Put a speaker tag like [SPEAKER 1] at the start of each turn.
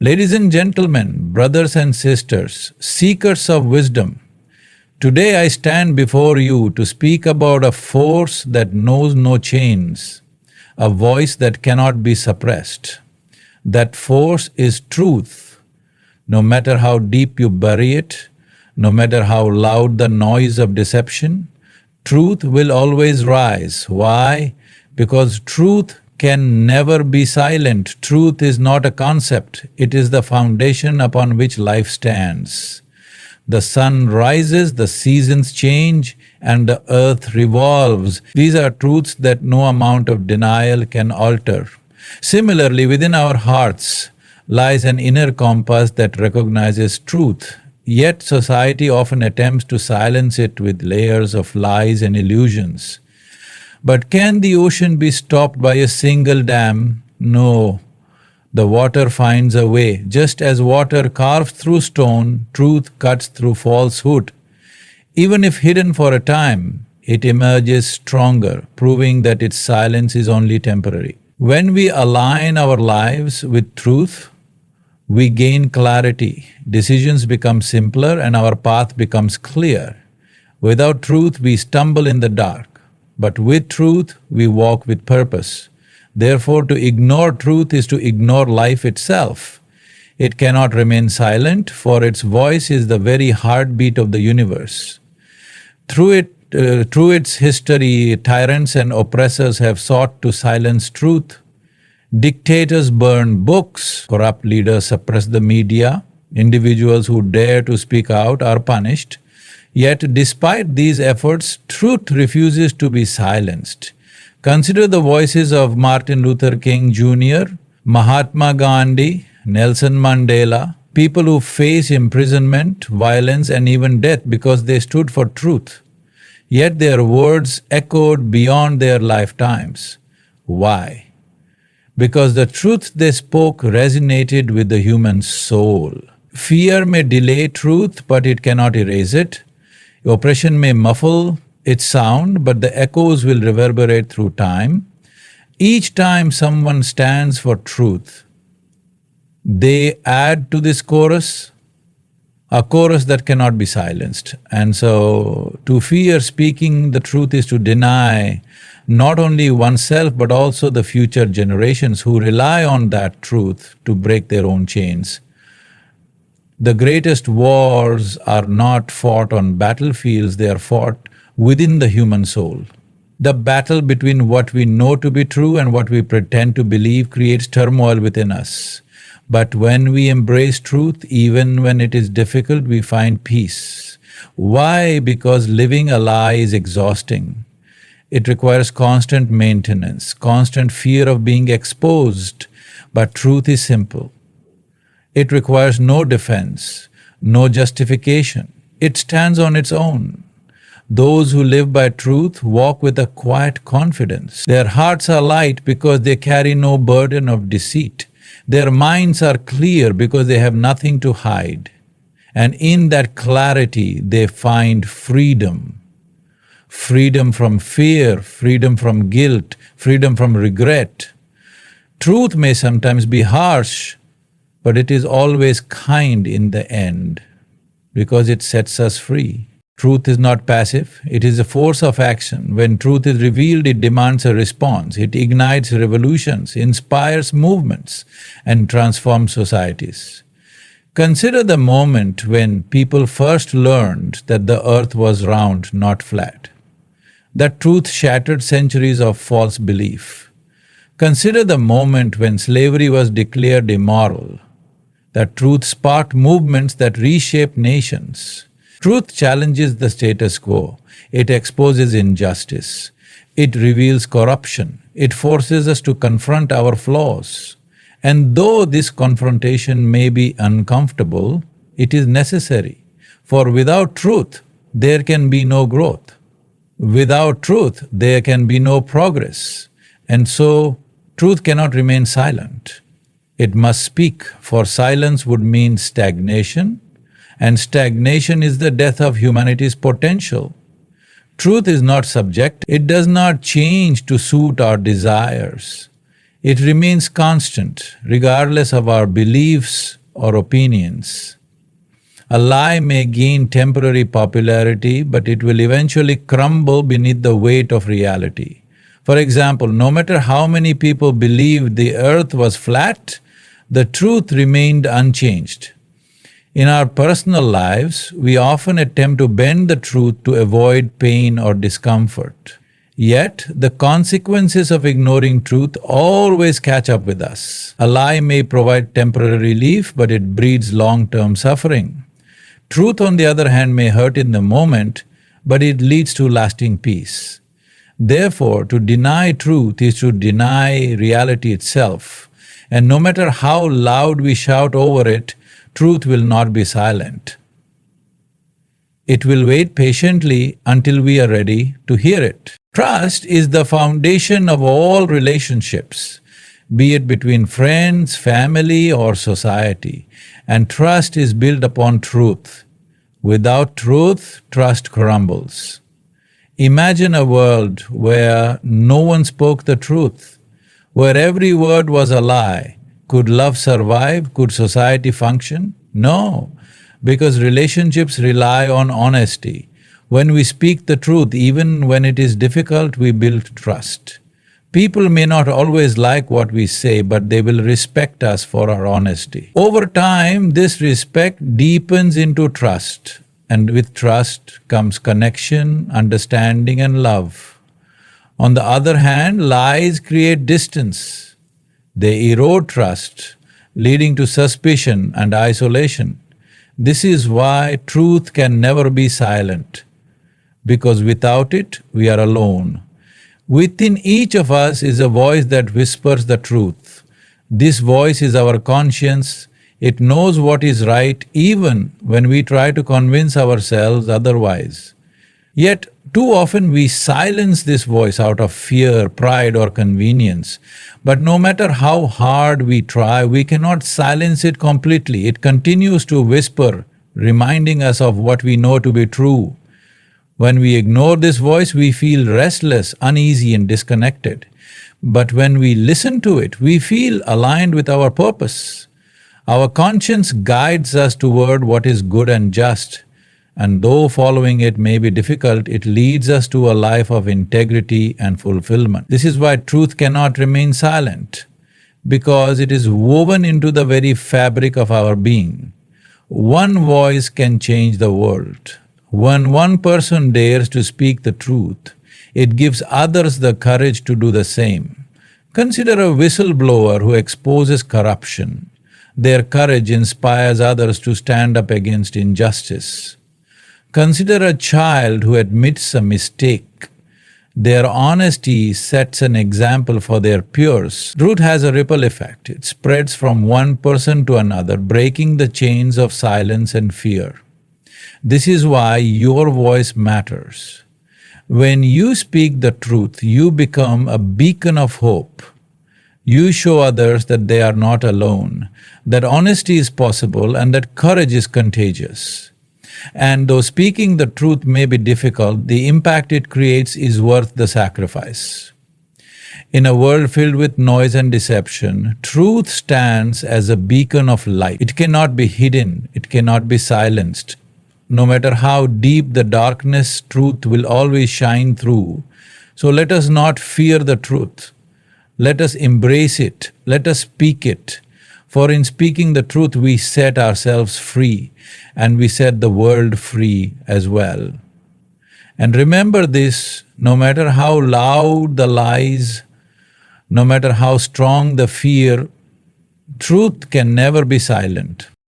[SPEAKER 1] Ladies and gentlemen, brothers and sisters, seekers of wisdom, today I stand before you to speak about a force that knows no chains, a voice that cannot be suppressed. That force is truth. No matter how deep you bury it, no matter how loud the noise of deception, truth will always rise. Why? Because truth can never be silent. Truth is not a concept, it is the foundation upon which life stands. The sun rises, the seasons change, and the earth revolves. These are truths that no amount of denial can alter. Similarly, within our hearts lies an inner compass that recognizes truth. Yet society often attempts to silence it with layers of lies and illusions. But can the ocean be stopped by a single dam? No. The water finds a way. Just as water carves through stone, truth cuts through falsehood. Even if hidden for a time, it emerges stronger, proving that its silence is only temporary. When we align our lives with truth, we gain clarity, decisions become simpler, and our path becomes clear. Without truth, we stumble in the dark. But with truth, we walk with purpose. Therefore, to ignore truth is to ignore life itself. It cannot remain silent, for its voice is the very heartbeat of the universe. Through its history, tyrants and oppressors have sought to silence truth. Dictators burn books, corrupt leaders suppress the media, individuals who dare to speak out are punished. Yet, despite these efforts, truth refuses to be silenced. Consider the voices of Martin Luther King Jr., Mahatma Gandhi, Nelson Mandela, people who face imprisonment, violence, and even death because they stood for truth. Yet their words echoed beyond their lifetimes. Why? Because the truth they spoke resonated with the human soul. Fear may delay truth, but it cannot erase it. Oppression may muffle its sound, but the echoes will reverberate through time. Each time someone stands for truth, they add to this chorus, a chorus that cannot be silenced. And so, to fear speaking the truth is to deny not only oneself but also the future generations who rely on that truth to break their own chains. The greatest wars are not fought on battlefields, they are fought within the human soul. The battle between what we know to be true and what we pretend to believe creates turmoil within us. But when we embrace truth, even when it is difficult, we find peace. Why? Because living a lie is exhausting. It requires constant maintenance, constant fear of being exposed. But truth is simple. It requires no defense, no justification. It stands on its own. Those who live by truth walk with a quiet confidence. Their hearts are light because they carry no burden of deceit. Their minds are clear because they have nothing to hide. And in that clarity, they find freedom. Freedom from fear, freedom from guilt, freedom from regret. Truth may sometimes be harsh, but it is always kind in the end, because it sets us free. Truth is not passive, it is a force of action. When truth is revealed, it demands a response. It ignites revolutions, inspires movements, and transforms societies. Consider the moment when people first learned that the earth was round, not flat. That truth shattered centuries of false belief. Consider the moment when slavery was declared immoral. That truth sparked movements that reshaped nations. Truth challenges the status quo. It exposes injustice. It reveals corruption. It forces us to confront our flaws. And though this confrontation may be uncomfortable, it is necessary. For without truth, there can be no growth. Without truth, there can be no progress. And so, truth cannot remain silent. It must speak, for silence would mean stagnation, and stagnation is the death of humanity's potential. Truth is not subjective, it does not change to suit our desires. It remains constant, regardless of our beliefs or opinions. A lie may gain temporary popularity, but it will eventually crumble beneath the weight of reality. For example, no matter how many people believed the earth was flat, the truth remained unchanged. In our personal lives, we often attempt to bend the truth to avoid pain or discomfort. Yet, the consequences of ignoring truth always catch up with us. A lie may provide temporary relief, but it breeds long-term suffering. Truth, on the other hand, may hurt in the moment, but it leads to lasting peace. Therefore, to deny truth is to deny reality itself, and no matter how loud we shout over it, truth will not be silent. It will wait patiently until we are ready to hear it. Trust is the foundation of all relationships, be it between friends, family, or society, and trust is built upon truth. Without truth, trust crumbles. Imagine a world where no one spoke the truth, where every word was a lie. Could love survive? Could society function? No, because relationships rely on honesty. When we speak the truth, even when it is difficult, we build trust. People may not always like what we say, but they will respect us for our honesty. Over time, this respect deepens into trust, and with trust comes connection, understanding, and love. On the other hand, lies create distance. They erode trust, leading to suspicion and isolation. This is why truth can never be silent, because without it, we are alone. Within each of us is a voice that whispers the truth. This voice is our conscience. It knows what is right even when we try to convince ourselves otherwise. Yet, too often we silence this voice out of fear, pride, or convenience. But no matter how hard we try, we cannot silence it completely. It continues to whisper, reminding us of what we know to be true. When we ignore this voice, we feel restless, uneasy, and disconnected. But when we listen to it, we feel aligned with our purpose. Our conscience guides us toward what is good and just, and though following it may be difficult, it leads us to a life of integrity and fulfillment. This is why truth cannot remain silent, because it is woven into the very fabric of our being. One voice can change the world. When one person dares to speak the truth, it gives others the courage to do the same. Consider a whistleblower who exposes corruption. Their courage inspires others to stand up against injustice. Consider a child who admits a mistake. Their honesty sets an example for their peers. Truth has a ripple effect. It spreads from one person to another, breaking the chains of silence and fear. This is why your voice matters. When you speak the truth, you become a beacon of hope. You show others that they are not alone, that honesty is possible, and that courage is contagious. And though speaking the truth may be difficult, the impact it creates is worth the sacrifice. In a world filled with noise and deception, truth stands as a beacon of light. It cannot be hidden, it cannot be silenced. No matter how deep the darkness, truth will always shine through. So let us not fear the truth. Let us embrace it. Let us speak it. For in speaking the truth, we set ourselves free, and we set the world free as well. And remember this, no matter how loud the lies, no matter how strong the fear, truth can never be silent.